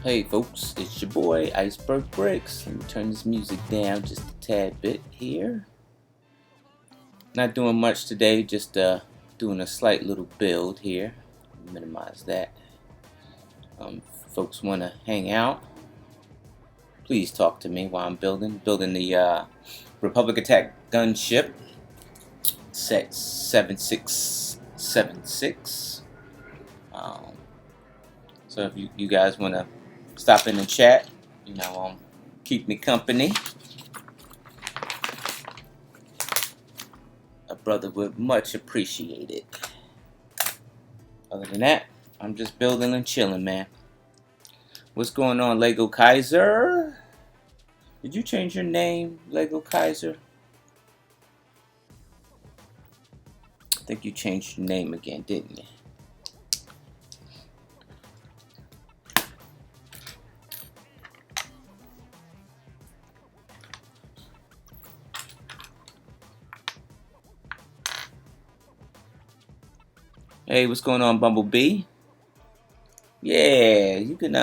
Hey folks, it's your boy Iceberg Bricks. Let me turn this music down just a tad bit here. Not doing much today, just doing a slight little build here. Minimize that. Folks want to hang out, please talk to me while I'm building the Republic Attack Gunship set 7676. So if you guys want to stop in and chat, keep me company, a brother would much appreciate it. Other than that, I'm just building and chilling, man. What's going on, Lego Kaiser? Did you change your name, Lego Kaiser? I think you changed your name again, didn't you? Hey, what's going on, Bumblebee? Yeah, you can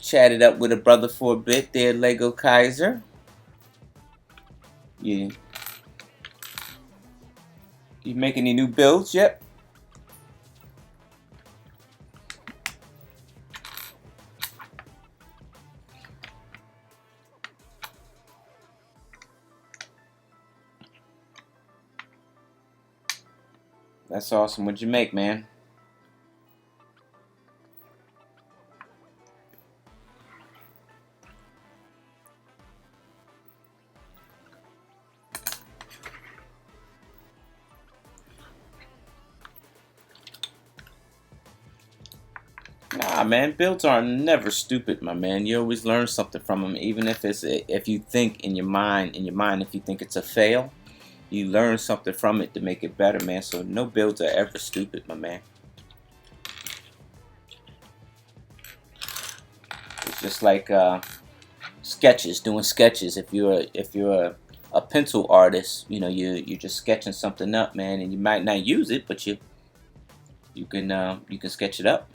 chat it up with a brother for a bit there, Lego Kaiser. Yeah. You make any new builds yet? That's awesome. What'd you make, man? Nah, man, builds are never stupid, my man. You always learn something from them, even if you think in your mind, if you think it's a fail, you learn something from it to make it better, man. So no builds are ever stupid, my man. It's just like sketches, doing sketches. If you're a pencil artist, you're just sketching something up, man, and you might not use it, but you can sketch it up.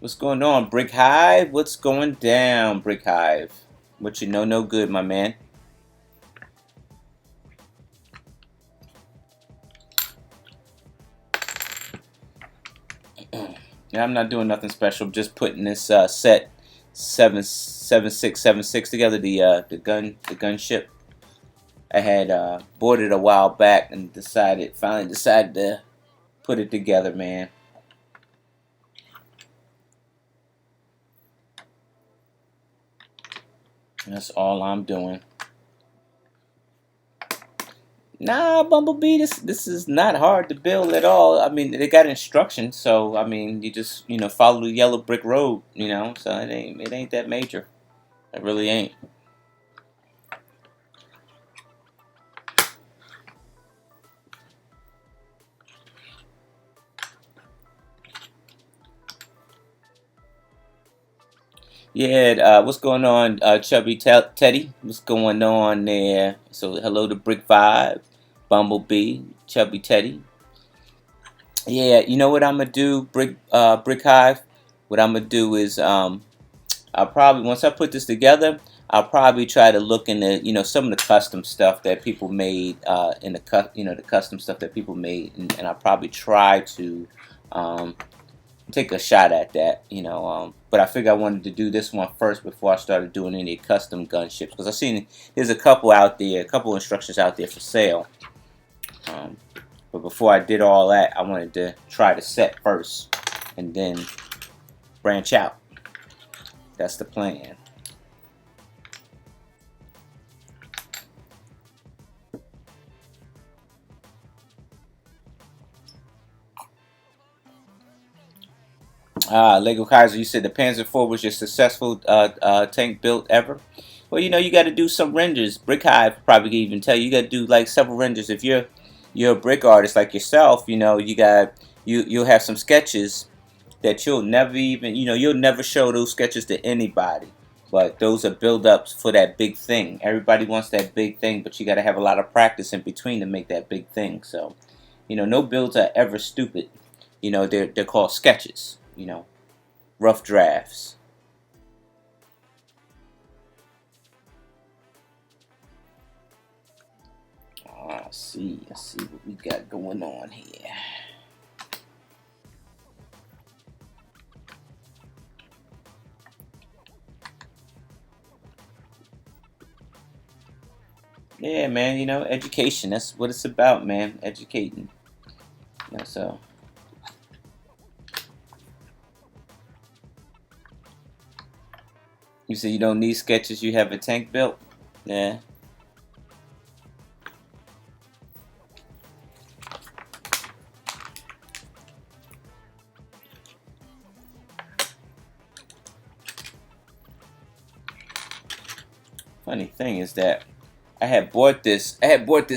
What's going on, Brick Hive? What's going down, Brick Hive? What you know, no good, my man. Yeah, I'm not doing nothing special. Just putting this set 7676 together. The gunship. I had bought it a while back and finally decided to put it together, man. That's all I'm doing. Nah, Bumblebee, this is not hard to build at all. I mean, they got instructions, so I mean, you just follow the yellow brick road, So it ain't that major. It really ain't. Yeah, what's going on, Chubby Teddy? What's going on there? So hello to Brick Vibe, Bumblebee, Chubby Teddy. Yeah, you know what I'm gonna do, Brick Hive. What I'm gonna do is I'll probably, once I put this together, I'll probably try to look into some of the custom stuff that people made in the custom stuff that people made, and I'll probably try to um, take a shot at that, but I figured I wanted to do this one first before I started doing any custom gunships, because I've seen there's a couple out there, a couple instructions out there for sale. But before I did all that, I wanted to try the set first and then branch out. That's the plan. Lego Kaiser, you said the Panzer IV was your successful tank built ever. Well, you got to do some renders. Brick Hive probably can even tell you, you got to do like several renders. If you're a brick artist like yourself, you'll have some sketches that you'll never show those sketches to anybody. But those are build-ups for that big thing. Everybody wants that big thing, but you got to have a lot of practice in between to make that big thing. So, no builds are ever stupid. They're called sketches. Rough drafts. Let's see what we got going on here. Yeah, man, education. That's what it's about, man. Educating. So you say you don't need sketches, you have a tank built? Yeah. Funny thing is that I had bought this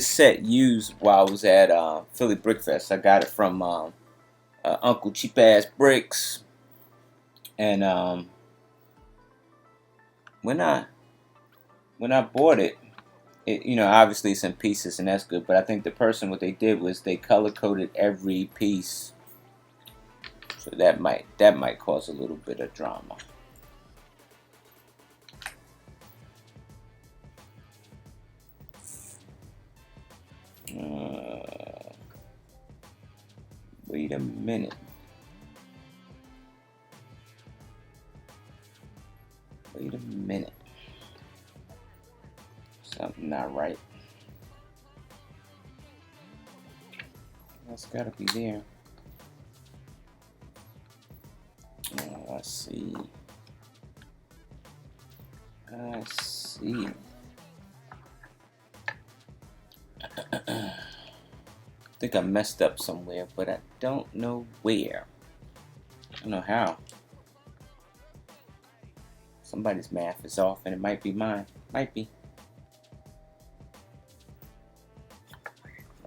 set used while I was at Philly Brickfest. I got it from Uncle Cheap Ass Bricks, and when I bought it, obviously it's in pieces and that's good. But I think the person, what they did was they color coded every piece, so that might cause a little bit of drama. Wait a minute. Wait a minute. Something not right. That's gotta be there. Let's see. I see. I think I messed up somewhere, but I don't know where. I don't know how. Somebody's math is off, and it might be mine. Might be.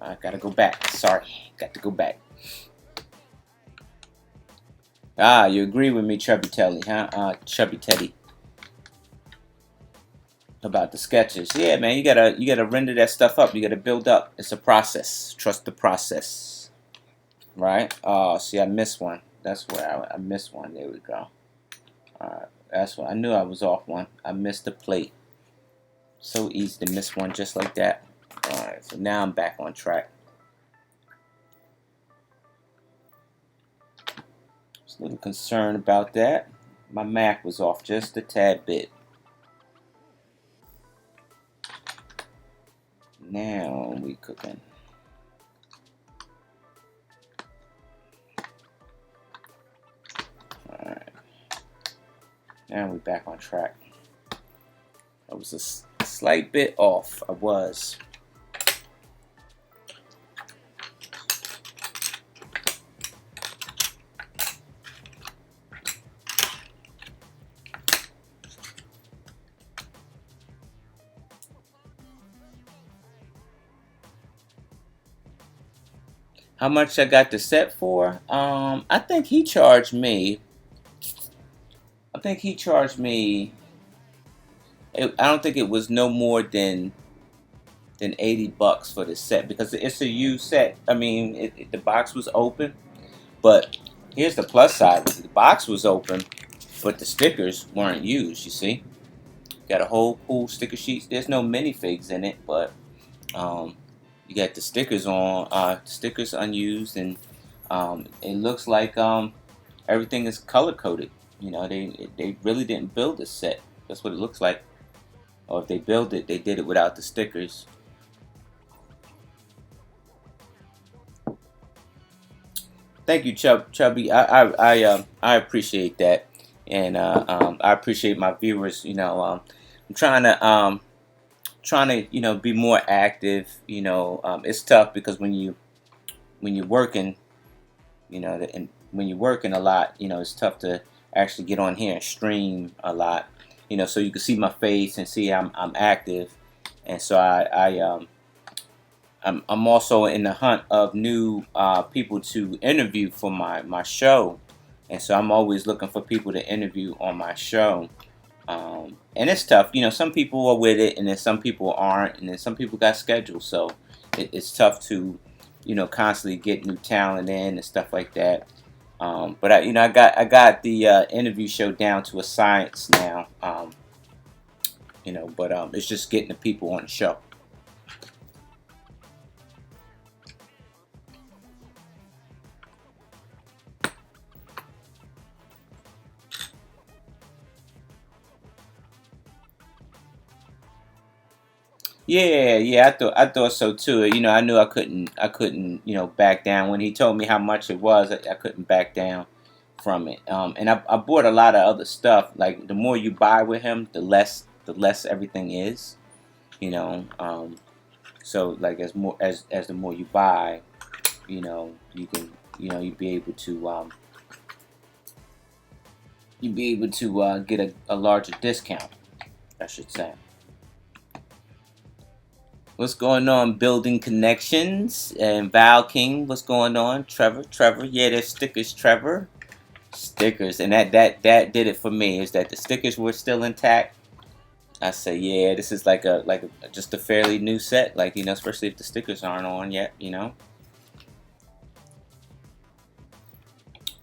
I gotta go back. Sorry, got to go back. You agree with me, Chubby Telly, huh? Chubby Teddy. About the sketches. Yeah, man, you gotta render that stuff up. You gotta build up. It's a process. Trust the process. Right? Oh, see, I missed one. That's where I missed one. There we go. That's what I knew. I was off one. I missed the plate. So easy to miss one just like that. Alright, so now I'm back on track. Just a little concerned about that. My math was off just a tad bit. Now we cooking. Alright. Now we're back on track. I was a slight bit off. I was. How much I got the set for? I think he charged me. I think he charged me. I don't think it was no more than $80 for the set because it's a used set. I mean, the box was open, but here's the plus side: the box was open, but the stickers weren't used. You see, got a whole pool sticker sheets. There's no minifigs in it, but you got the stickers on, stickers unused, and it looks like everything is color coded. They really didn't build a set. That's what it looks like. Or if they built it, they did it without the stickers. Thank you, Chubby. I appreciate that, and I appreciate my viewers. I'm trying to be more active. It's tough because when you're working, and when you're working a lot, it's tough to actually get on here and stream a lot. So you can see my face and see I'm active, and so I'm also in the hunt of new people to interview for my show, and so I'm always looking for people to interview on my show. And it's tough. Some people are with it, and then some people aren't, and then some people got schedules. So it's tough to, constantly get new talent in and stuff like that. But I got the interview show down to a science now. But it's just getting the people on the show. Yeah, yeah, I thought so too. I knew I couldn't back down when he told me how much it was. I couldn't back down from it. And I bought a lot of other stuff. Like the more you buy with him, the less everything is. You know. So like as the more you buy, you can you'd be able to get a larger discount, I should say. What's going on? Building connections and Val King. What's going on? Trevor. Yeah, there's stickers. Trevor, stickers, and that did it for me. Is that the stickers were still intact? I say, yeah, this is like just a fairly new set. Like especially if the stickers aren't on yet.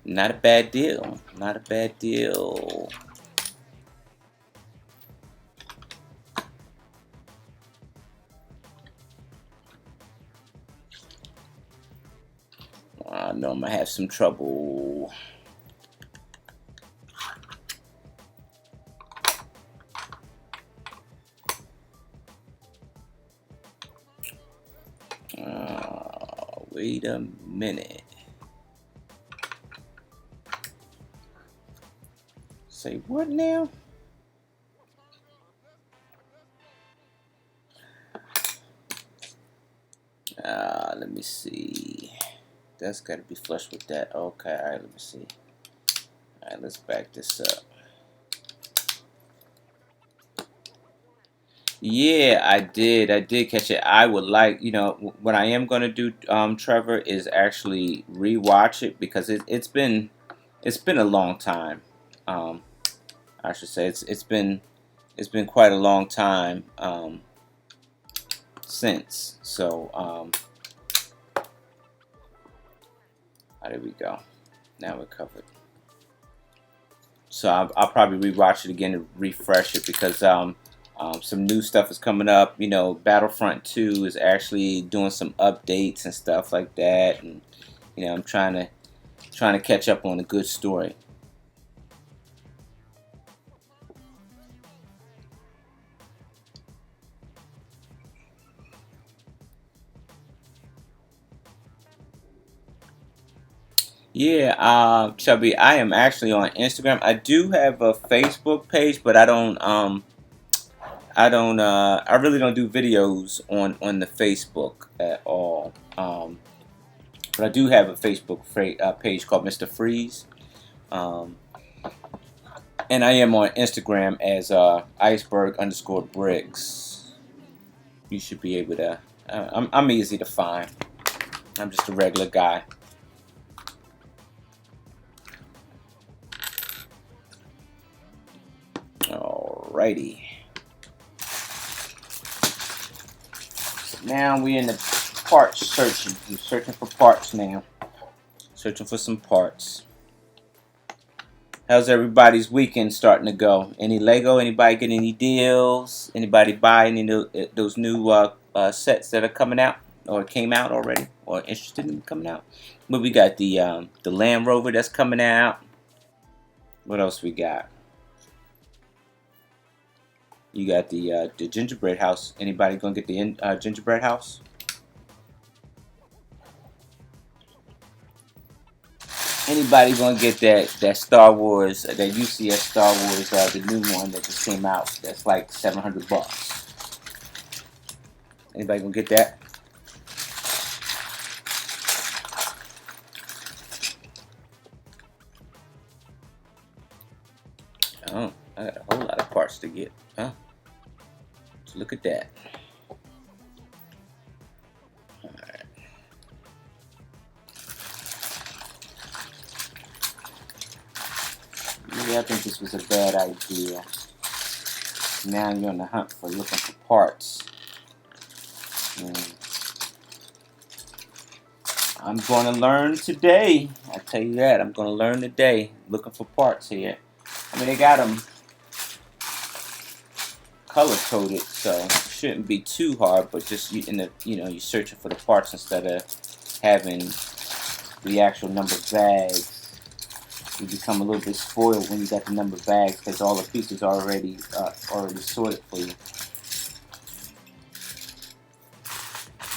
Not a bad deal. Not a bad deal. I know I'm gonna have some trouble. Wait a minute. Say what now? Let me see. That's got to be flush with that. Okay, all right, let me see. All right, let's back this up. Yeah, I did. I did catch it. I would like, what I am going to do, Trevor, is actually rewatch it because it's been a long time. Um, I should say it's been quite a long time since. So, there we go. Now we're covered. So I'll probably rewatch it again to refresh it because some new stuff is coming up. Battlefront 2 is actually doing some updates and stuff like that, and I'm trying to catch up on a good story. Yeah, Chubby, I am actually on Instagram. I do have a Facebook page, but I really don't do videos on the Facebook at all. But I do have a Facebook page called Mr. Freeze. Um, and I am on Instagram as iceberg_bricks. You should be able to. I'm easy to find. I'm just a regular guy. Alrighty. So now we're in the parts searching. We're searching for parts now. Searching for some parts. How's everybody's weekend starting to go? Any Lego? Anybody get any deals? Anybody buy any those new sets that are coming out or came out already or interested in coming out? But we got the Land Rover that's coming out. What else we got? You got the gingerbread house. Anybody gonna get the gingerbread house? Anybody gonna get that Star Wars, that UCS Star Wars, the new one that just came out? That's like $700. Anybody gonna get that? Oh, I got a whole lot of parts to get. Huh? So look at that. Alright. Maybe I think this was a bad idea. Now you're on the hunt for looking for parts. And I'm going to learn today. I tell you that. I'm going to learn today. Looking for parts here. I mean, they got them color coded, so it shouldn't be too hard. But just you're searching for the parts instead of having the actual number of bags. You become a little bit spoiled when you got the number of bags because all the pieces are already sorted for you.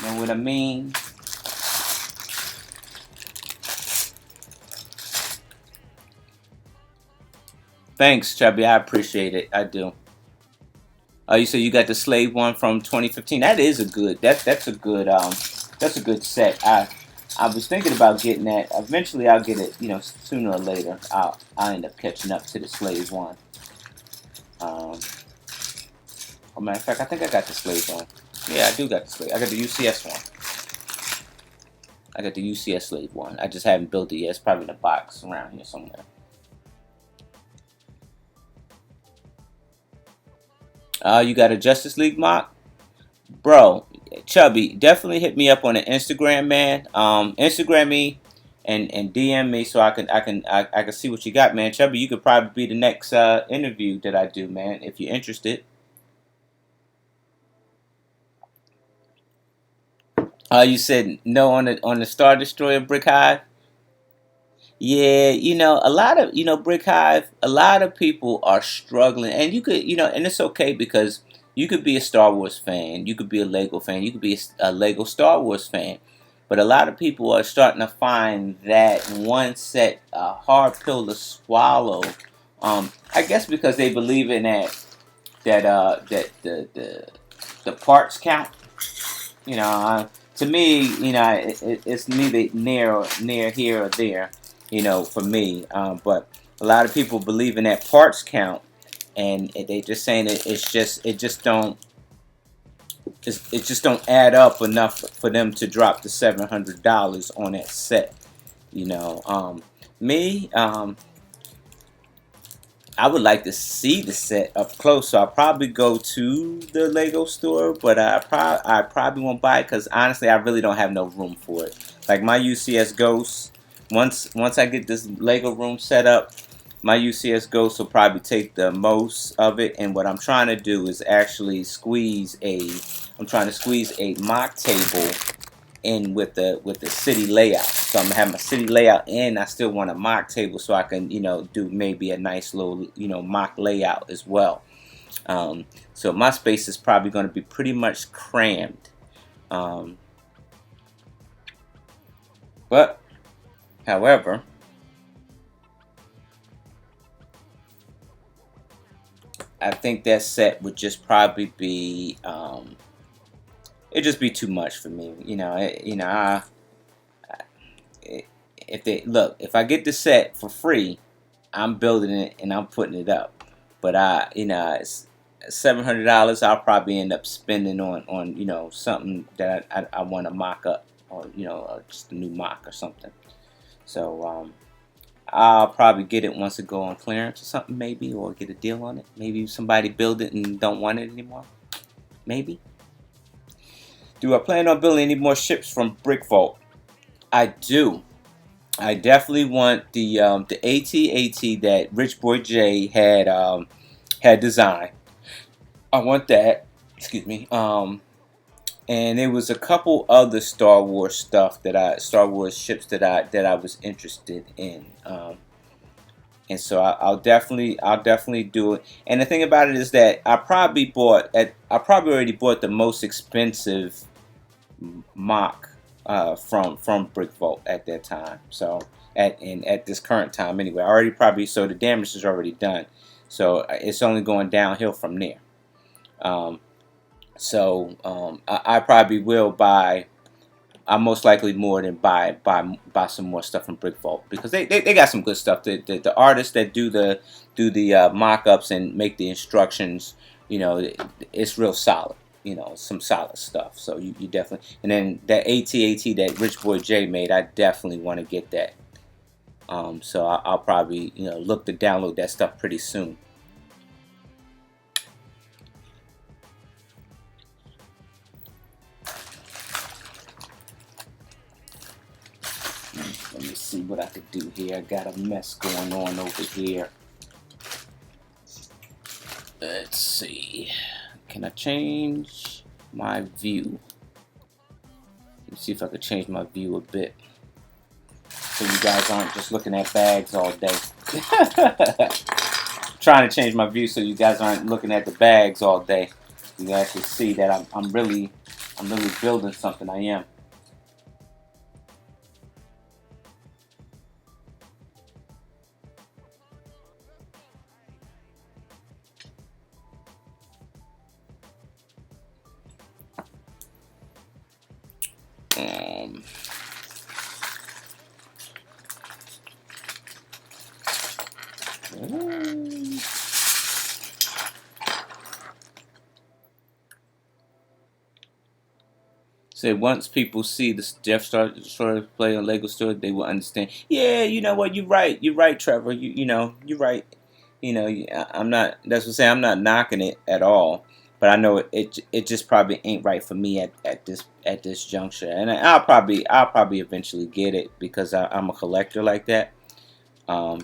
Know what I mean? Thanks, Chubby. I appreciate it. I do. You said you got the slave one from 2015. That is a good. That's a good set. I was thinking about getting that. Eventually, I'll get it. Sooner or later, I'll end up catching up to the slave one. Matter of fact, I think I got the slave one. Yeah, I do got the slave. I got the UCS one. I got the UCS slave one. I just haven't built it yet. It's probably in a box around here somewhere. You got a Justice League mock? Bro, Chubby, definitely hit me up on the Instagram, man. Instagram me and DM me so I can see what you got, man. Chubby, you could probably be the next interview that I do, man, if you're interested. You said no on the Star Destroyer Brick Hive. Yeah, a lot of Brick Hive. A lot of people are struggling, and you could and it's okay because you could be a Star Wars fan, you could be a Lego fan, you could be a Lego Star Wars fan, but a lot of people are starting to find that one set a hard pill to swallow. I guess because they believe in that the parts count. To me, it's neither near here or there, for me. But a lot of people believe in that parts count, and they just saying it just don't add up enough for them to drop the $700 on that set. Me, I would like to see the set up close, so I'll probably go to the Lego store, but I probably won't buy it because honestly, I really don't have no room for it. Like my UCS Ghost, once I get this Lego room set up, my UCS Ghost will probably take the most of it. And what I'm trying to do is actually I'm trying to squeeze a mock table in with the city layout. So I'm gonna have my city layout and I still want a mock table so I can do maybe a nice little mock layout as well. So my space is probably going to be pretty much crammed. But however, I think that set would just probably be it'd just be too much for me. If I get the set for free, I'm building it and I'm putting it up. But it's $700. I'll probably end up spending on something that I want to mock up, or just a new mock or something. So I'll probably get it once it go on clearance or something, maybe, or get a deal on it. Maybe somebody build it and don't want it anymore. Maybe. Do I plan on building any more ships from Brick Vault? I do. I definitely want the AT-AT that Rich Boy J had designed. I want that. Excuse me. And there was a couple other Star Wars ships that I was interested in. And so I'll definitely do it. And the thing about it is that I probably already bought the most expensive mock from Brick Vault at that time. So at this current time anyway, so the damage is already done. So it's only going downhill from there. I probably will buy. I most likely more than buy some more stuff from Brick Vault because they got some good stuff. The artists that do the mock-ups and make the instructions, it's real solid. Some solid stuff. So you definitely, and then that AT-AT that Rich Boy J made, I definitely want to get that. So I'll probably look to download that stuff pretty soon. what I could do here. I got a mess going on over here. Let's see. Can I change my view? Let's see if I could change my view a bit, so you guys aren't just looking at bags all day. Trying to change my view so you guys aren't looking at the bags all day. You guys can see that I'm really building something. I am. So once people see the Jeff Story play on Lego Store, they will understand. Yeah, you know what? You're right. You're right, Trevor. You know, you're right. You know, I'm not. That's what I'm saying. I'm not knocking it at all. But I know it just probably ain't right for me at this juncture. And I'll probably eventually get it because I'm a collector like that.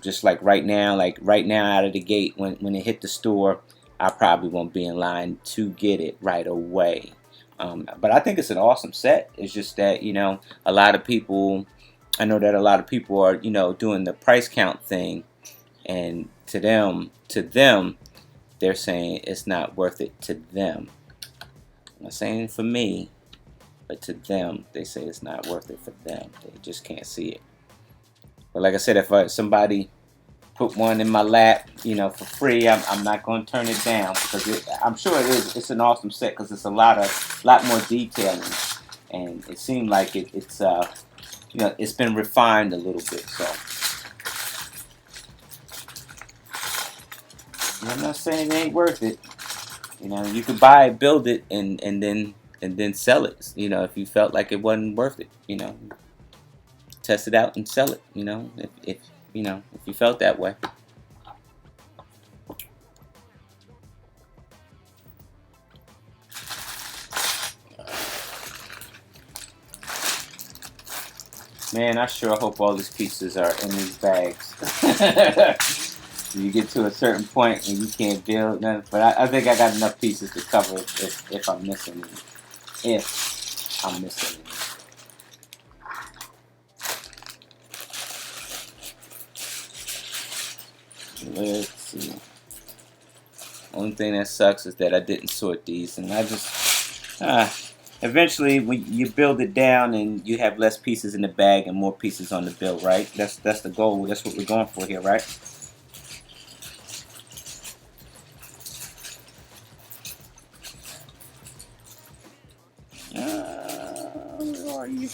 Just like right now out of the gate, when it hit the store, I probably won't be in line to get it right away. But I think it's an awesome set. It's just that, you know, a lot of people, I know that a lot of people are, you know, doing the price count thing, and to them, they're saying it's not worth it to them. I'm not saying for me, but to them, they say it's not worth it for them. They just can't see it. But like I said, if somebody put one in my lap, you know, for free, I'm not going to turn it down, because I'm sure it is. It's an awesome set because it's a lot more detailing, and it seemed like it's you know, it's been refined a little bit. So I'm not saying it ain't worth it. You know, you could buy it, build it, and then sell it. You know, if you felt like it wasn't worth it, you know, test it out and sell it. You know, if you know, if you felt that way. Man, I sure hope all these pieces are in these bags. You get to a certain point and you can't build nothing. But I think I got enough pieces to cover if I'm missing them. If I'm missing them. Let's see. Only thing that sucks is that I didn't sort these, and I just eventually when you build it down and you have less pieces in the bag and more pieces on the build, right? That's the goal. That's what we're going for here, right? Where are you?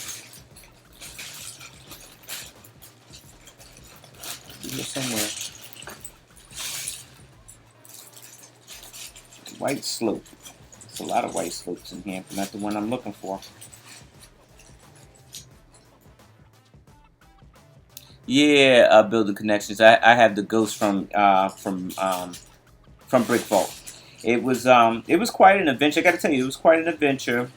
You're somewhere. White slope. There's a lot of white slopes in here, but not the one I'm looking for. Yeah, building connections. I have the ghost from Brick Vault. It was quite an adventure. I got to tell you, it was quite an adventure.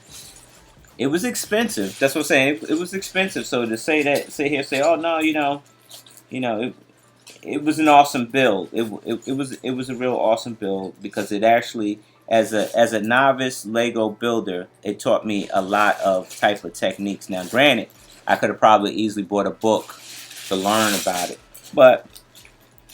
It was expensive. That's what I'm saying. It was expensive. So to say that, say, oh no, you know, it was an awesome build. It was a real awesome build because it actually, as a novice Lego builder, it taught me a lot of type of techniques. Now, granted, I could have probably easily bought a book to learn about it, but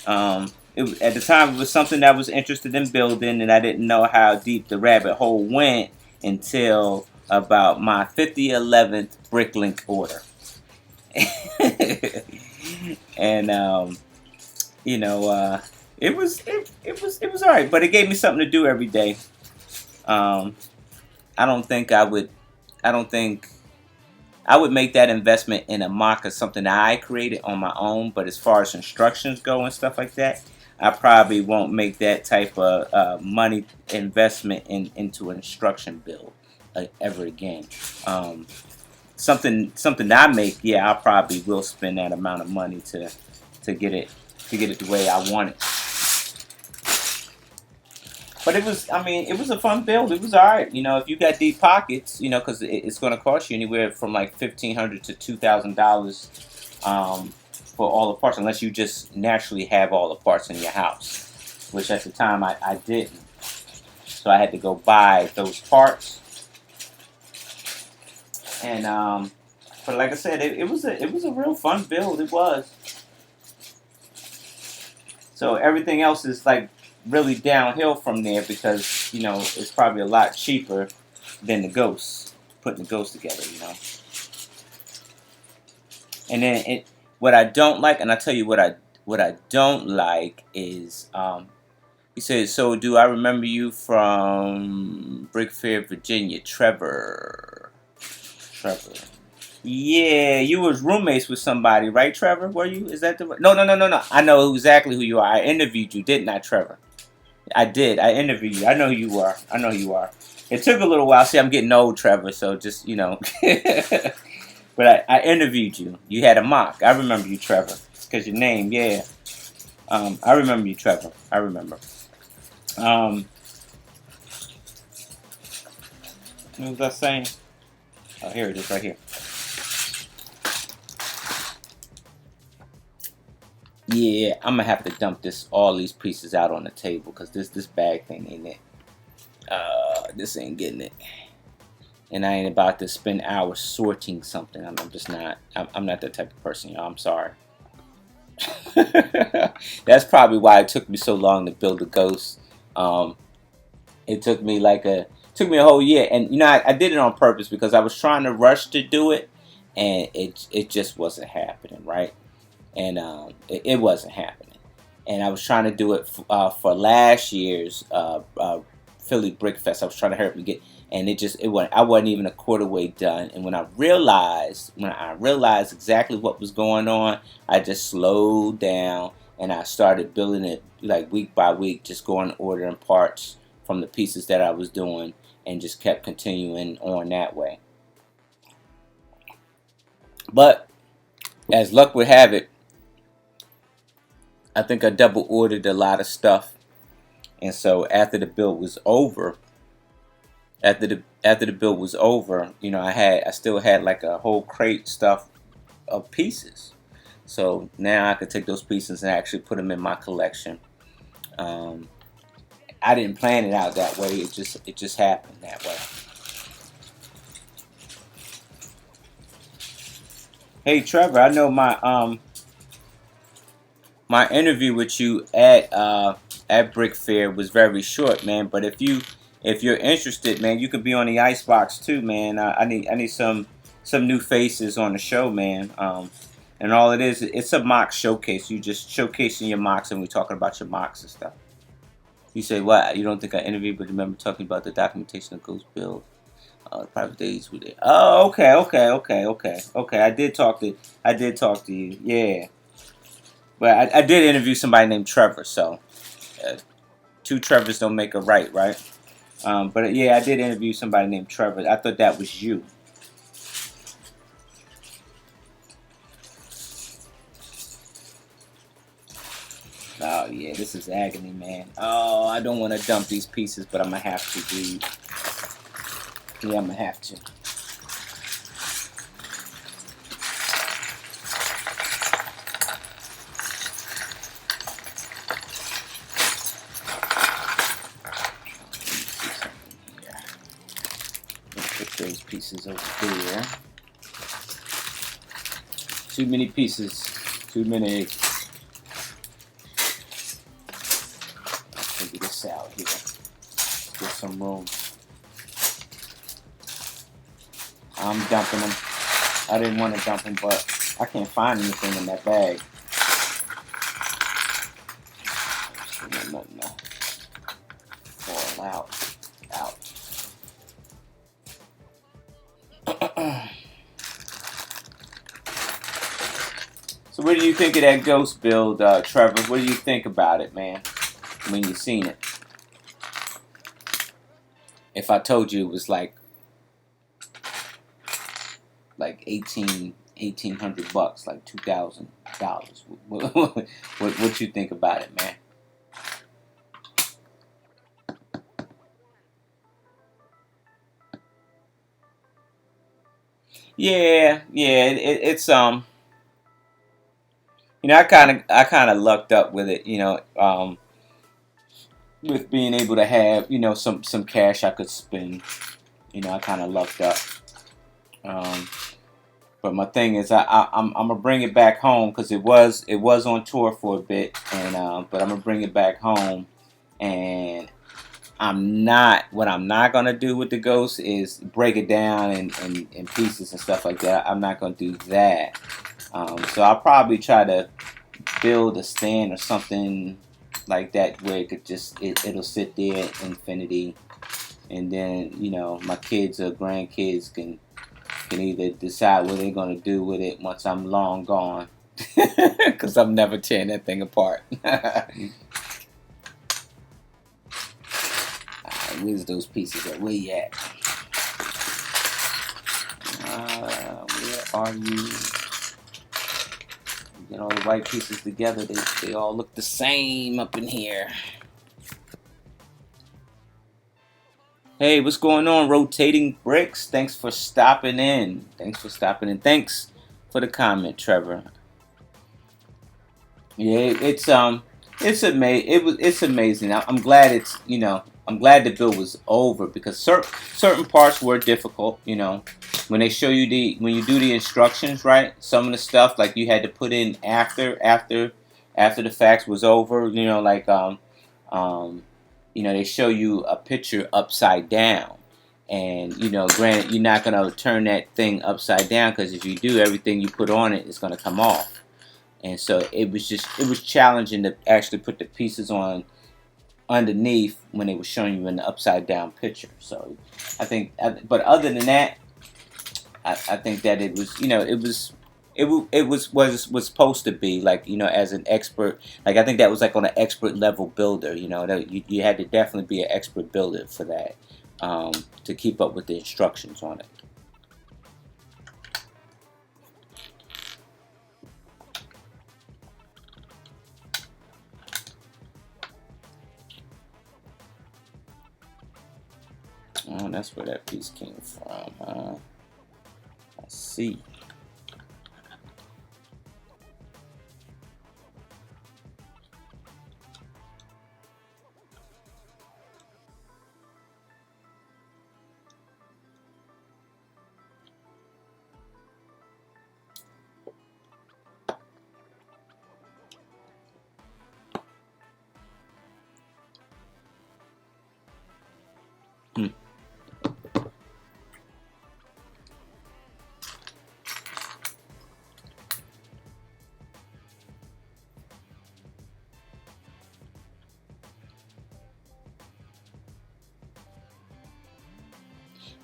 at the time it was something that I was interested in building, and I didn't know how deep the rabbit hole went until about my 5011th Bricklink order. And you know, it was all right, but it gave me something to do every day. I don't think I would make that investment in a mock of something that I created on my own. But as far as instructions go and stuff like that, I probably won't make that type of money investment into an instruction build ever again. Something that I make, yeah, I probably will spend that amount of money to get it the way I want it. But I mean, it was a fun build. It was alright. You know, if you got deep pockets, you know, because it's going to cost you anywhere from like $1,500 to $2,000 for all the parts unless you just naturally have all the parts in your house, which at the time I didn't. So I had to go buy those parts. And but like I said, it was a real fun build. It was. So everything else is like really downhill from there because it's probably a lot cheaper than the Ghost, putting the Ghost together. And then what I don't like, and I tell you what I don't like is he says, "So do I remember you from Brick Fair, Virginia, Trevor? Trevor." Yeah, you was roommates with somebody, right, Trevor? Were you? Is that the? No, no, no, no, no. I know exactly who you are. I interviewed you, didn't I, Trevor? I did. I interviewed you. I know who you are. I know who you are. It took a little while. See, I'm getting old, Trevor. So just but I interviewed you. You had a mock. I remember you, Trevor. Because your name, yeah. I remember you, Trevor. I remember. Um, what was I saying? Oh, here it is, right here. Yeah, I'm gonna have to dump all these pieces out on the table because this bag thing ain't it. This ain't getting it, and I ain't about to spend hours sorting something. I'm just not. I'm not that type of person, y'all. I'm sorry. That's probably why it took me so long to build the Ghost. Um, it took me a whole year, and I did it on purpose because I was trying to rush to do it, and it just wasn't happening, right? And it wasn't happening. And I was trying to do it for last year's Philly Brick Fest. I was trying to hurry up and get, and it wasn't. I wasn't even a quarter way done. And when I realized exactly what was going on, I just slowed down and I started building it like week by week, just going ordering parts from the pieces that I was doing, and just kept continuing on that way. But as luck would have it, I think I double ordered a lot of stuff, and so after the build was over, after the build was over, I still had like a whole crate stuff of pieces. So now I could take those pieces and actually put them in my collection. Um, I didn't plan it out that way. It just happened that way. Hey Trevor, I know my interview with you at Brick Fair was very short, man. But if you're interested, man, you could be on the Icebox too, man. I need some new faces on the show, man. And all it is, it's a mock showcase. You just showcasing your mocks, and we talking about your mocks and stuff. You say what? You don't think I interviewed, but remember talking about the documentation of Ghost Build, private days with it. Oh, okay, okay, okay, okay, okay. I did talk to you. Yeah. But I did interview somebody named Trevor, so uh, two Trevors don't make a right? But yeah, I did interview somebody named Trevor. I thought that was you. Oh yeah, this is agony, man. Oh, I don't want to dump these pieces, but I'm gonna have to, dude. Yeah, I'm gonna have to. Put those pieces over there. Too many pieces. Too many. Figure this out here. Get some room. I'm dumping them. I didn't want to dump them, but I can't find anything in that bag. Nothing now. Fall out. Out. So what do you think of that Ghost build, Trevor? What do you think about it, man, when you seen it? If I told you it was like 1800 bucks, like $2,000, what you think about it, man? Yeah, it's I kind of lucked up with it, with being able to have, some cash I could spend. I kind of lucked up. Um, but my thing is, I'm gonna bring it back home because it was on tour for a bit, and but I'm gonna bring it back home, and what I'm not gonna do with the Ghost is break it down in pieces and stuff like that. I'm not gonna do that. So I'll probably try to build a stand or something like that where it'll sit there at infinity, and then my kids or grandkids can either decide what they're gonna do with it once I'm long gone, because I'm never tearing that thing apart. Where's those pieces at? Where you at? Where are you? Get all the right pieces together. They all look the same up in here. Hey, what's going on, Rotating Bricks? Thanks for stopping in. Thanks for the comment, Trevor. Yeah, it's amazing. I'm glad I'm glad the build was over because certain parts were difficult. When they show you when you do the instructions, right? Some of the stuff like you had to put in after the fact was over. Like they show you a picture upside down, and granted, you're not gonna turn that thing upside down because if you do, everything you put on it is gonna come off. And so it was challenging to actually put the pieces on underneath when they were showing you in the upside down picture. So but other than that, I think that it was supposed to be like as an expert. Like I think that was like on an expert level builder. That you had to definitely be an expert builder for that, to keep up with the instructions on it. Oh, that's where that piece came from. I see. Hmm.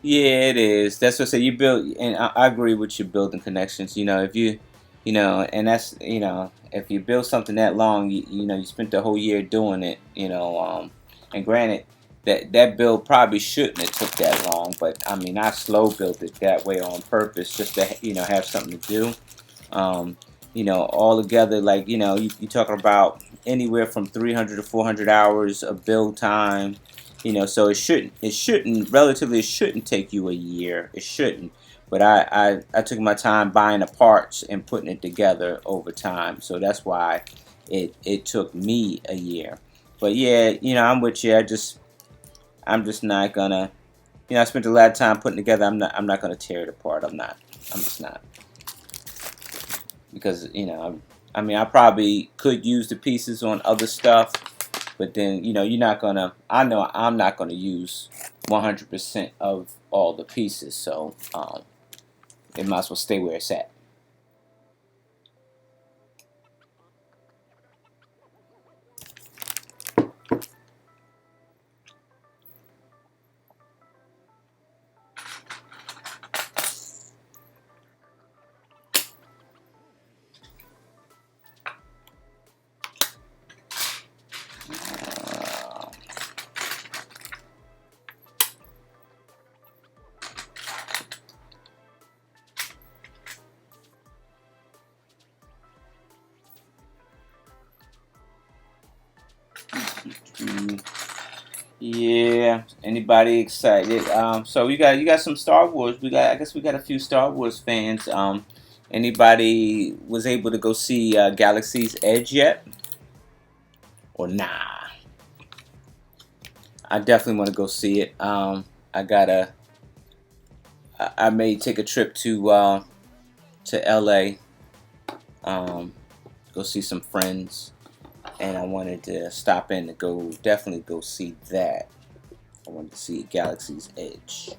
Yeah, it is. That's what I say. You build, and I agree with you building connections. If and that's, if you build something that long, you spent the whole year doing it. And granted, that build probably shouldn't have took that long, but I mean, I slow built it that way on purpose just to have something to do. All together, like you talking about anywhere from 300 to 400 hours of build time. So it shouldn't take you a year. It shouldn't. But I took my time buying the parts and putting it together over time. So that's why it took me a year. But yeah, I'm with you. I'm just not gonna. I spent a lot of time putting it together. I'm not gonna tear it apart. I'm just not. Because I mean, I probably could use the pieces on other stuff, but then you're not gonna. I know I'm not gonna use 100% of all the pieces, so it might as well stay where it's at. Yeah. Anybody excited? So you got some Star Wars. I guess we got a few Star Wars fans Anybody was able to go see Galaxy's Edge yet? Or nah? I definitely want to go see it. I gotta. I may take a trip to LA. Go see some friends, and I wanted to stop in to definitely go see that. I wanted to see Galaxy's Edge.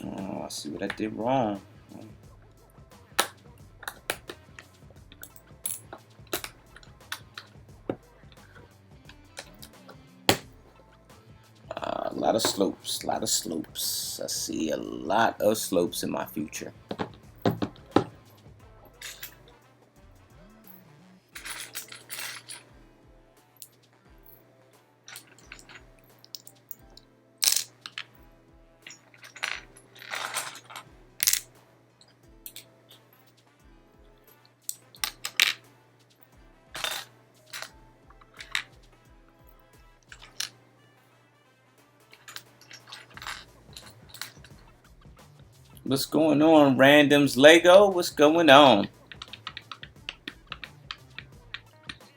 Oh, I see what I did wrong. A lot of slopes, a lot of slopes. I see a lot of slopes in my future. What's going on, Randoms Lego? What's going on?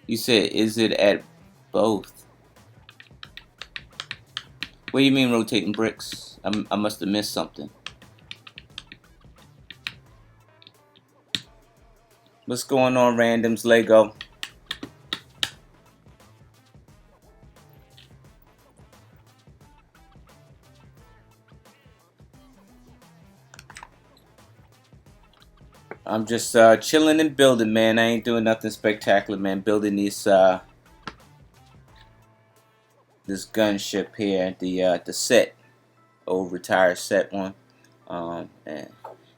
You said, is it at both? What do you mean rotating bricks? I must have missed something. What's going on, Randoms Lego? I'm just chilling and building, man. I ain't doing nothing spectacular, man. Building this gunship here, the set, old retired set one. And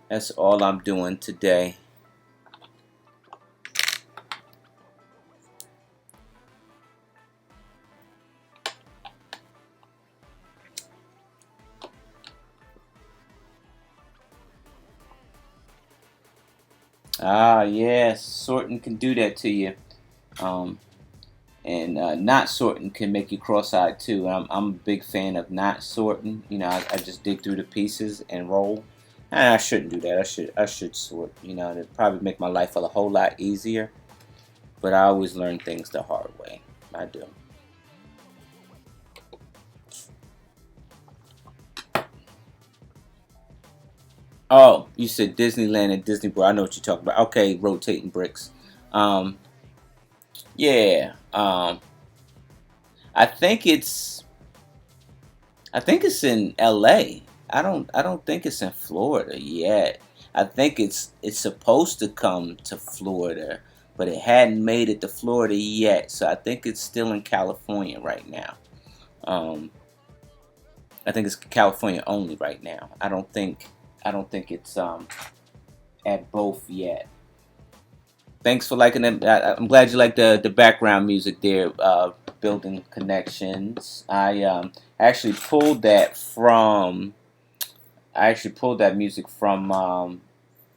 that's all I'm doing today. Ah, yes, sorting can do that to you. Um, and not sorting can make you cross-eyed too. I'm a big fan of not sorting. You know, I just dig through the pieces and roll. And I shouldn't do that. I should sort. You know, it'd probably make my life a whole lot easier. But I always learn things the hard way. I do. Oh, you said Disneyland and Disney World. I know what you're talking about. Okay, rotating bricks. Um, yeah. I think it's I think it's in LA. I don't think it's in Florida yet. I think it's supposed to come to Florida, but it hadn't made it to Florida yet. So I think it's still in California right now. Um, I think it's California only right now. I don't think it's at both yet. Thanks for liking it. I'm glad you like the background music there. Building connections. Actually pulled that from. I actually pulled that music from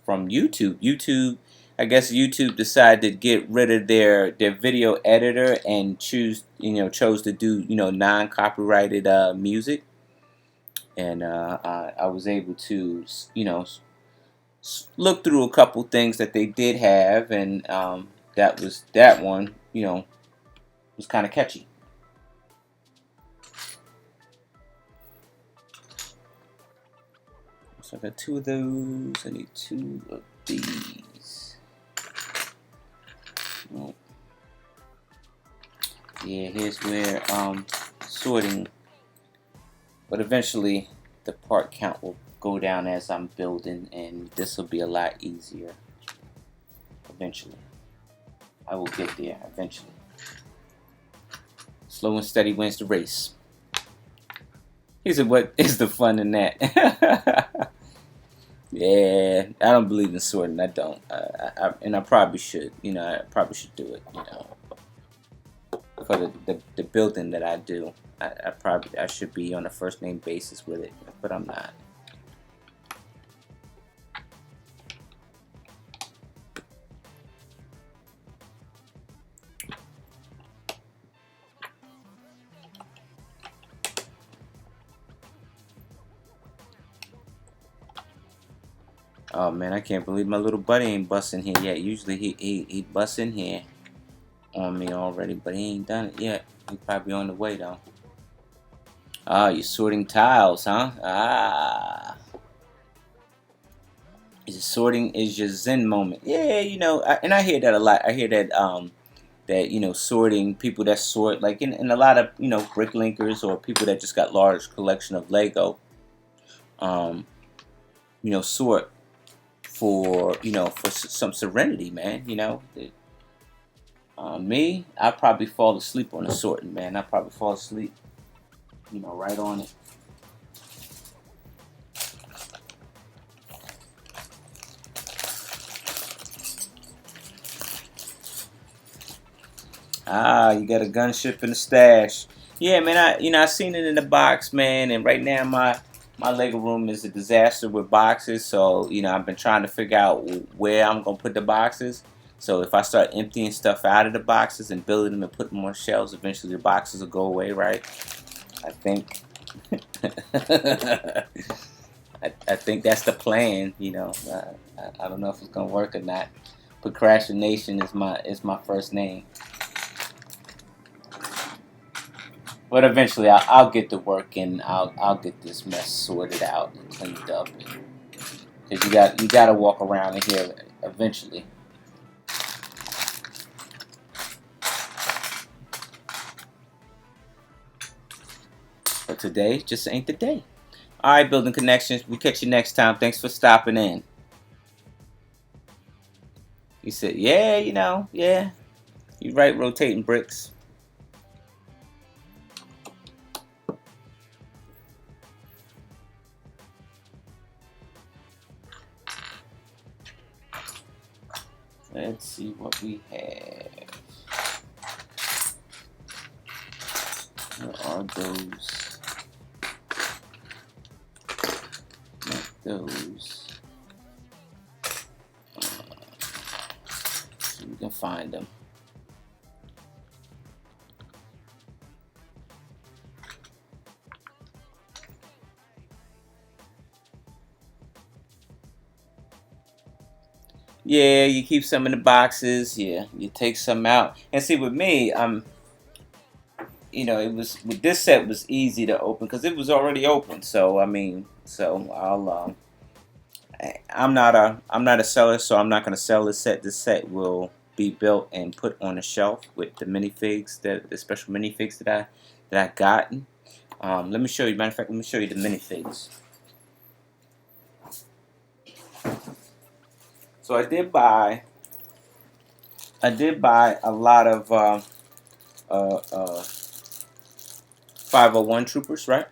YouTube. YouTube. I guess YouTube decided to get rid of their video editor and chose to do non copyrighted music, and I was able to look through a couple things that they did have, and that one was kind of catchy. So I got two of those. I need two of these. Oh. Yeah, here's where sorting, but eventually the part count will go down as I'm building, and this will be a lot easier. Eventually, I will get there. Eventually, slow and steady wins the race. He said, "What is the fun in that?" Yeah, I don't believe in sorting. I don't, and I probably should. I probably should do it. For the building that I do, I should be on a first name basis with it, but I'm not. Oh man, I can't believe my little buddy ain't busting here yet. Usually he busts in here on me already, but he ain't done it yet. He probably on the way though. Ah, you're sorting tiles, huh? Ah, sorting is your zen moment. Yeah, and I hear that a lot. I hear that that sorting, people that sort, like in a lot of bricklinkers or people that just got large collection of Lego, um, sort for for some serenity, man. Me, I probably fall asleep on the sorting, man. I probably fall asleep, right on it. Ah, you got a gunship in the stash. Yeah, man. I seen it in the box, man. And right now my Lego room is a disaster with boxes. So I've been trying to figure out where I'm gonna put the boxes. So if I start emptying stuff out of the boxes and building them and putting more shelves, eventually the boxes will go away, right? I think. I think that's the plan. I don't know if it's gonna work or not. Procrastination is my first name. But eventually, I'll get to work and I'll get this mess sorted out and cleaned up. Because you got to walk around in here eventually. But today just ain't the day. All right, building connections. We catch you next time. Thanks for stopping in. He said, yeah, yeah. You right, rotating bricks. Let's see what we have. Where are those? Not those. So we can find them. Yeah, you keep some in the boxes. Yeah, you take some out. And see, with me, it was with this set was easy to open because it was already open. So I mean, so I'm not a seller, so I'm not gonna sell this set. This set will be built and put on a shelf with the minifigs, the special minifigs that I gotten. Let me show you. Matter of fact, let me show you the minifigs. So I did buy a lot of uh, uh, 501 troopers, right?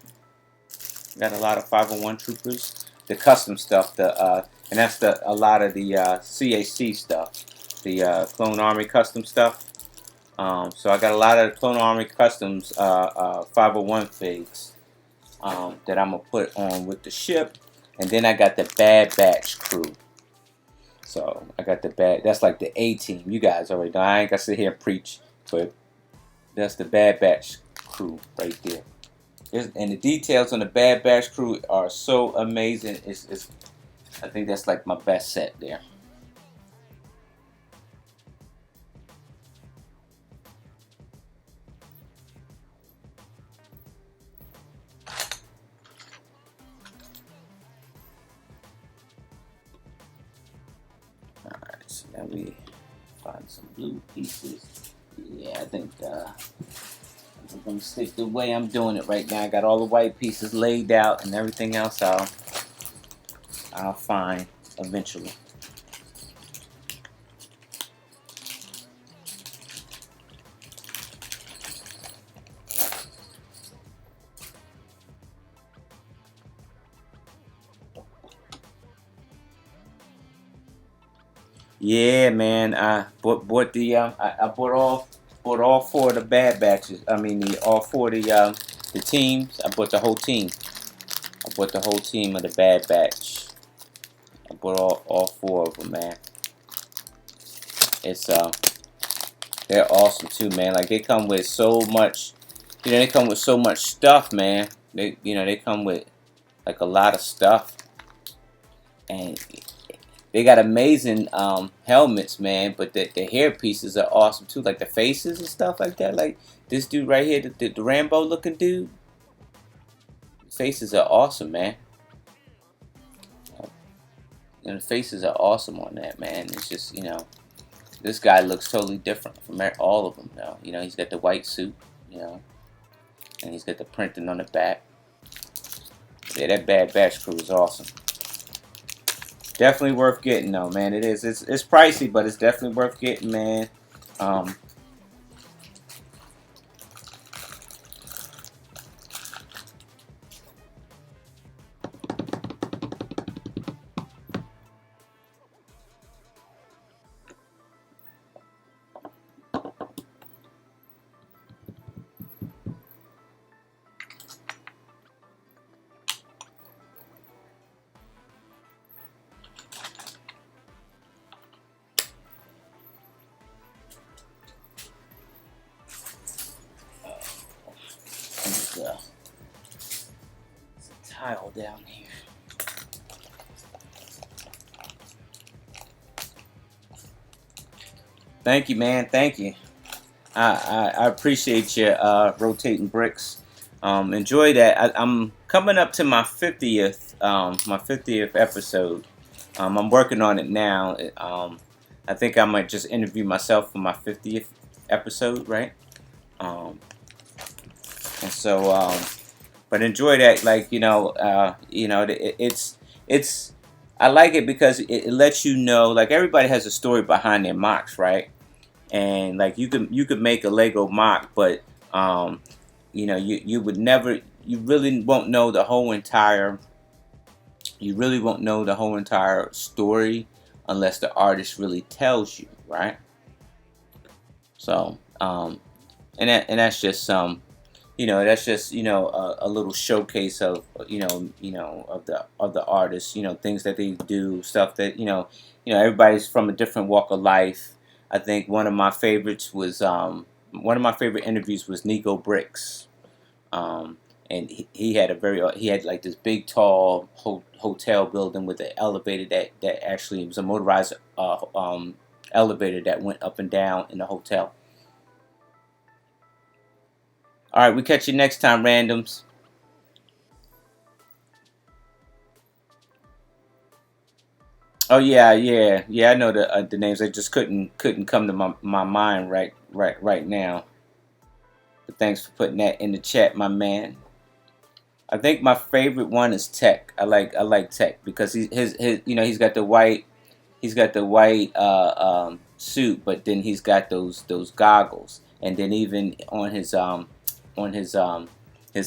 Got a lot of 501 troopers. The custom stuff, and that's a lot of the CAC stuff, the Clone Army custom stuff. So I got a lot of Clone Army Customs 501 figs that I'm gonna put on with the ship, and then I got the Bad Batch crew. So I got the bad. That's like the A team. You guys already know. I ain't gonna sit here and preach, but that's the Bad Batch crew right there. And the details on the Bad Batch crew are so amazing. I think that's like my best set there. Alright, so now we find some blue pieces. Yeah, I think I'm gonna stick the way I'm doing it right now. I got all the white pieces laid out, and everything else I'll find eventually. Yeah, man. I bought I bought all four of the bad batches. I mean, all four of the teams. I bought the whole team. I bought the whole team of the bad batch. I bought all four of them, man. It's they're awesome too, man. Like they come with so much, they come with so much stuff, man. They come with like a lot of stuff, and they got amazing helmets, man. But the hair pieces are awesome too, like the faces and stuff like that. Like this dude right here, the Rambo looking dude, faces are awesome, man. And the faces are awesome on that, man. It's just, this guy looks totally different from all of them, though. He's got the white suit, and he's got the printing on the back. Yeah, that Bad Batch crew is awesome. Definitely worth getting, though, man. It is. It's pricey, but it's definitely worth getting, man. Um, there's a tile down here. Thank you, man. Thank you. I appreciate you rotating bricks. Enjoy that. I'm coming up to my 50th episode. I'm working on it now. I think I might just interview myself for my 50th episode, right? And so, but enjoy that. Like it's. I like it because it lets you know. Like everybody has a story behind their mocks, right? And like you could make a Lego mock, but you would never. You really won't know the whole entire. You really won't know the whole entire story unless the artist really tells you, right? So, and that's just that's just a little showcase of of the artists, things that they do, stuff that everybody's from a different walk of life. I think one of my favorites was one of my favorite interviews was Nico Bricks. And he had he had like this big tall hotel building with an elevator that actually was a motorized elevator that went up and down in the hotel. All right, we catch you next time, randoms. Oh yeah, yeah, yeah. I know the names. I just couldn't come to my mind right now. But thanks for putting that in the chat, my man. I think my favorite one is Tech. I like Tech because his he's got the white suit, but then he's got those goggles, and then even on his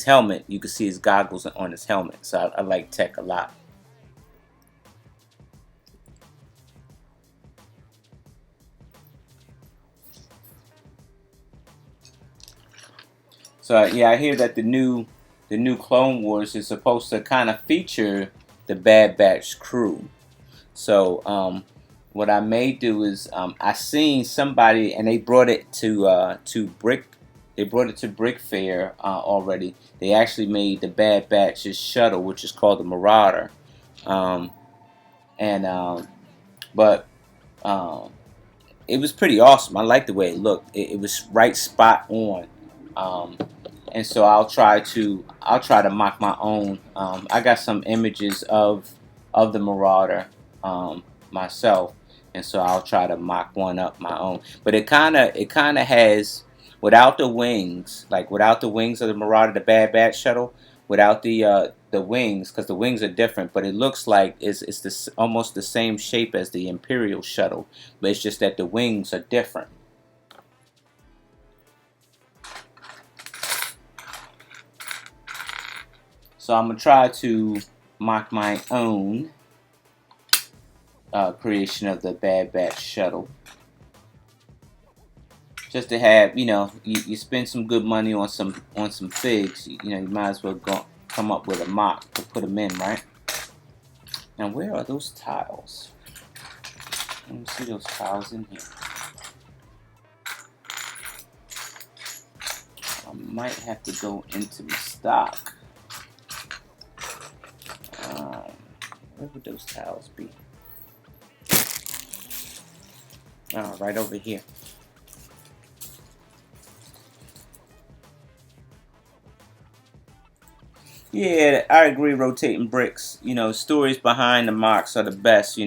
helmet, you can see his goggles on his helmet. So I like Tech a lot. So yeah, I hear that the new Clone Wars is supposed to kind of feature the Bad Batch crew. So what I may do is I seen somebody and they brought it to Brick. They brought it to Brick Fair already. They actually made the Bad Batch's shuttle, which is called the Marauder. Um, and but um, it was pretty awesome. I liked the way it looked. It was right spot on. Um, and so I'll try to mock my own. I got some images of the Marauder myself, and so I'll try to mock one up my own. But it kind of has without the wings of the Marauder, the Bad Batch shuttle, without the wings, because the wings are different. But it looks like it's almost the same shape as the Imperial shuttle, but it's just that the wings are different. So I'm gonna try to mock my own creation of the Bad Batch shuttle, just to have you spend some good money on some figs. You might as well come up with a mock to put them in, right? Now where are those tiles? Let me see those tiles in here. I might have to go into the stock. Where would those tiles be? Right over here. Yeah, I agree. Rotating bricks. Stories behind the mocks are the best. We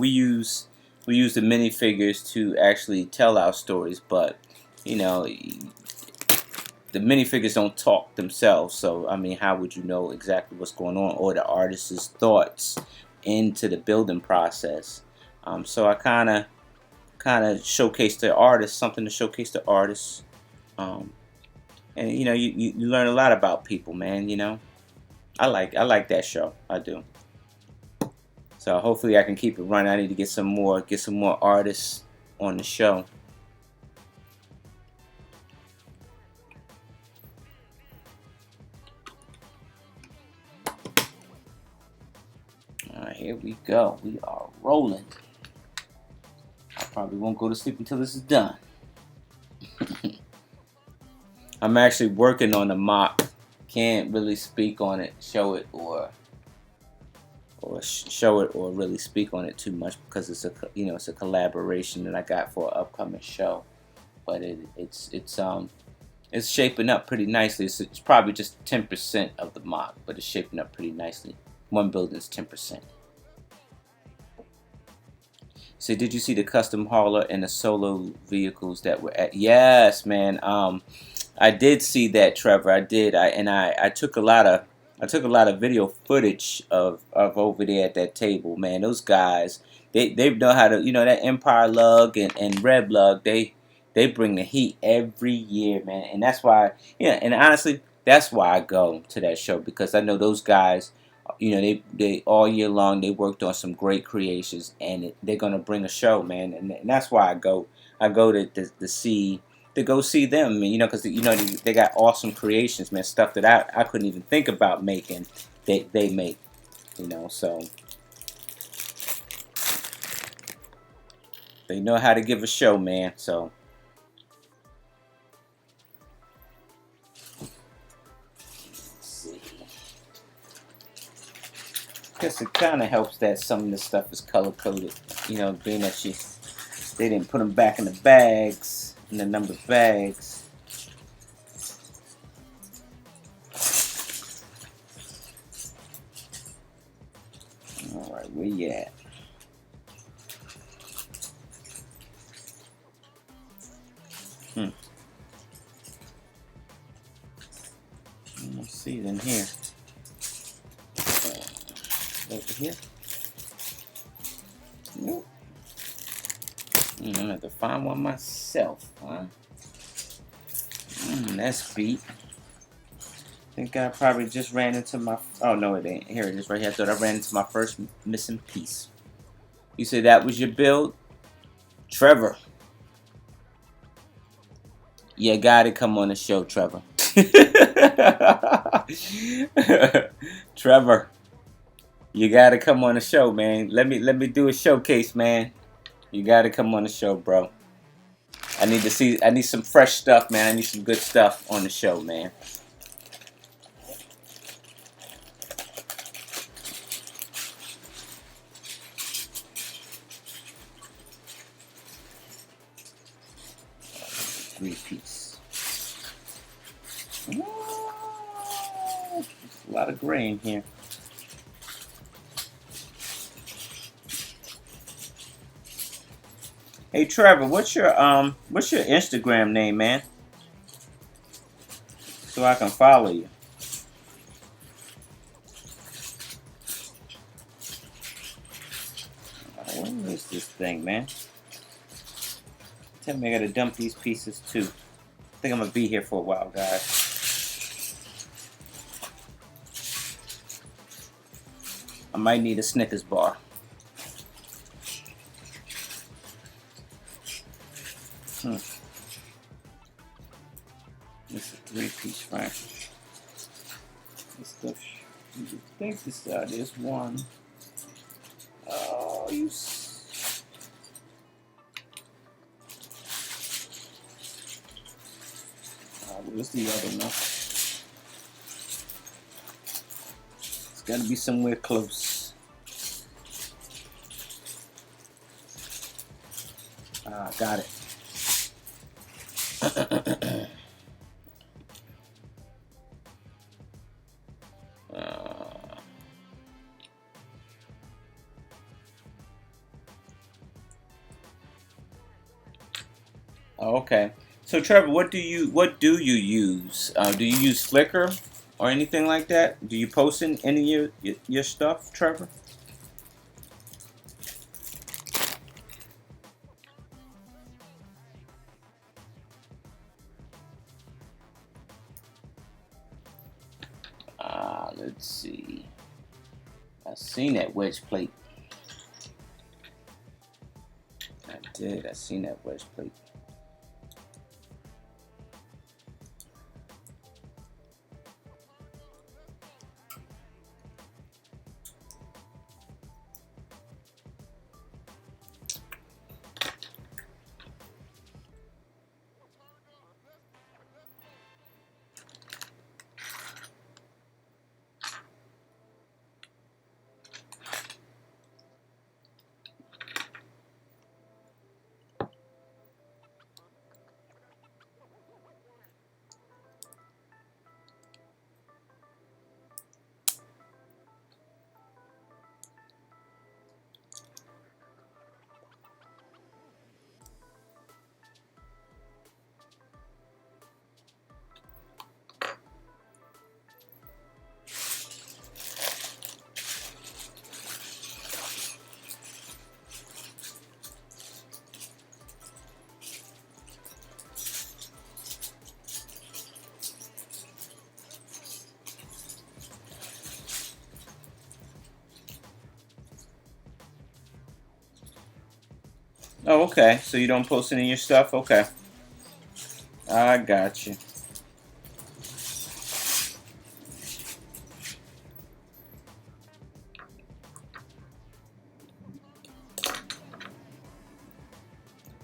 use the minifigures to actually tell our stories, but you know, the minifigures don't talk themselves. So I mean, how would you know exactly what's going on or the artist's thoughts into the building process? So I kind of showcase the artist, something to showcase the artist. Um, and you learn a lot about people, man. I like that show. I do. So hopefully I can keep it running. I need to get some more artists on the show. All right, here we go. We are rolling. I probably won't go to sleep until this is done. I'm actually working on the mock. Can't really speak on it, show it, or show it, or really speak on it too much because it's a collaboration that I got for an upcoming show. But it's shaping up pretty nicely. It's probably just 10% of the mock, but it's shaping up pretty nicely. One building is 10%. So did you see the custom hauler and the solo vehicles that were at? Yes, man. I did see that, Trevor. I did. I took a lot of video footage of over there at that table, man. Those guys, they know how to, that Empire Lug and Red Lug, they bring the heat every year, man. And that's why, and honestly, that's why I go to that show, because I know those guys, they all year long they worked on some great creations, and they're gonna bring a show, man. And that's why I go to go see them, because they got awesome creations, man. Stuff that I couldn't even think about making, they make, so they know how to give a show, man. So let's see. Guess it kind of helps that some of the stuff is color coded, being that they didn't put them back in the bags, in the numbered bags. All right, where you at? Let's see it in here. Over here. Nope. I'm gonna have to find one myself, huh? That's beat. Think I probably just ran into my. Oh no, it ain't. Here it is, right here. I thought I ran into my first missing piece. You said that was your build, Trevor. You gotta come on the show, Trevor. Trevor, you gotta come on the show, man. Let me do a showcase, man. You gotta come on the show, bro. I need some fresh stuff, man. I need some good stuff on the show, man. Three-piece. There's a lot of gray in here. Hey Trevor, what's your Instagram name, man? So I can follow you. Where is this thing, man? Tell me I gotta dump these pieces too. I think I'm gonna be here for a while, guys. I might need a Snickers bar. This is a three-piece, right? This stuff. I think there's one. Oh, you. Where's the other one? It's gotta be somewhere close. Got it. uh, okay. So Trevor, what do you use? Do you use Flickr or anything like that? Do you post in any of your stuff, Trevor? Let's see. I seen that wedge plate. I did. I seen that wedge plate. Oh, okay. So you don't post any of your stuff? Okay. I got you.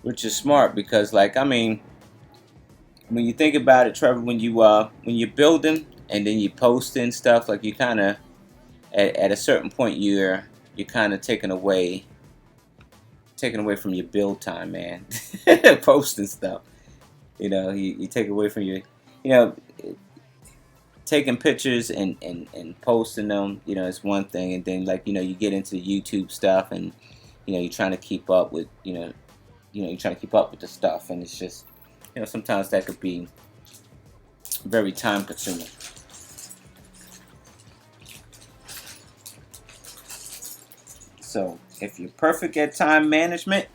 Which is smart because, like, I mean, when you think about it, Trevor, when you're building and then you posting stuff, like you kind of at a certain point you're kind of taken away from your build time, man. Posting stuff, you take away from your, you know, taking pictures and posting them, is one thing, and then like you get into YouTube stuff and you're trying to keep up with you're trying to keep up with the stuff, and it's just sometimes that could be very time consuming. So if you're perfect at time management,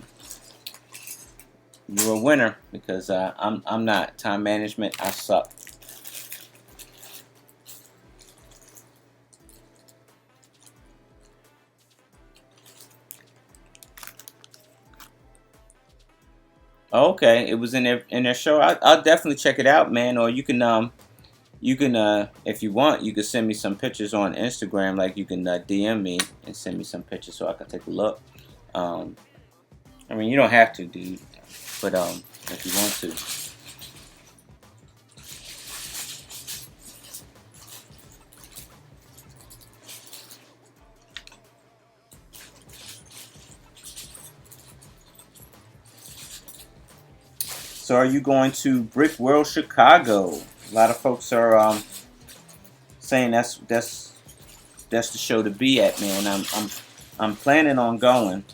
you're a winner because I'm not. Time management, I suck. Okay, it was in their show. I'll definitely check it out, man. Or you can if you want, you can send me some pictures on Instagram. Like you can DM me and send me some pictures so I can take a look. Um, I mean, you don't have to, dude, but if you want to. So, are you going to Brick World Chicago? A lot of folks are saying that's the show to be at, man. I'm planning on going.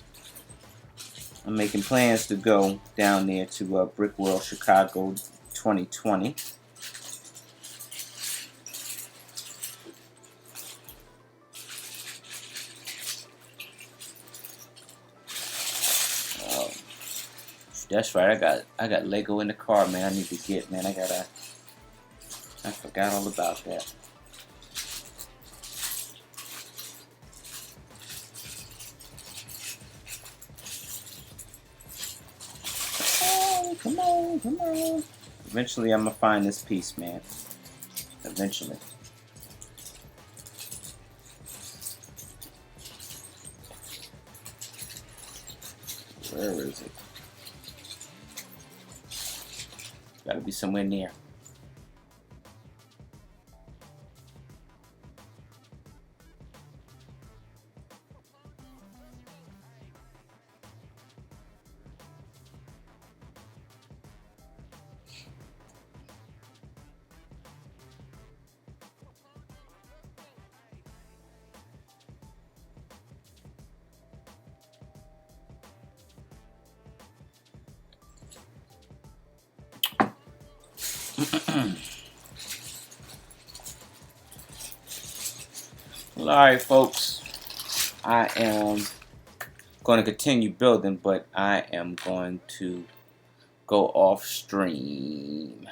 I'm making plans to go down there to Brick World Chicago 2020. Uh, that's right. I got Lego in the car, man. I need to get, man. I forgot all about that. Oh, come on, come on. Eventually, I'm gonna find this piece, man. Eventually. Where is it? Gotta be somewhere near. Well, alright, folks. I am going to continue building, but I am going to go off stream.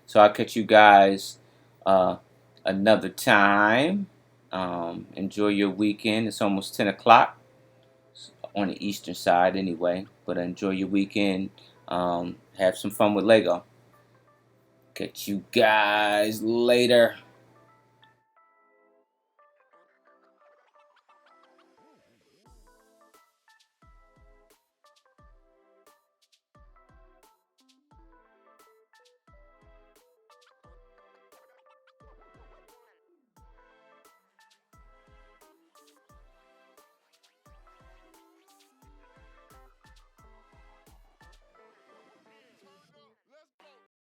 So I'll catch you guys another time. Enjoy your weekend. It's almost 10 o'clock on the eastern side anyway. But enjoy your weekend. Have some fun with Lego. Catch you guys later.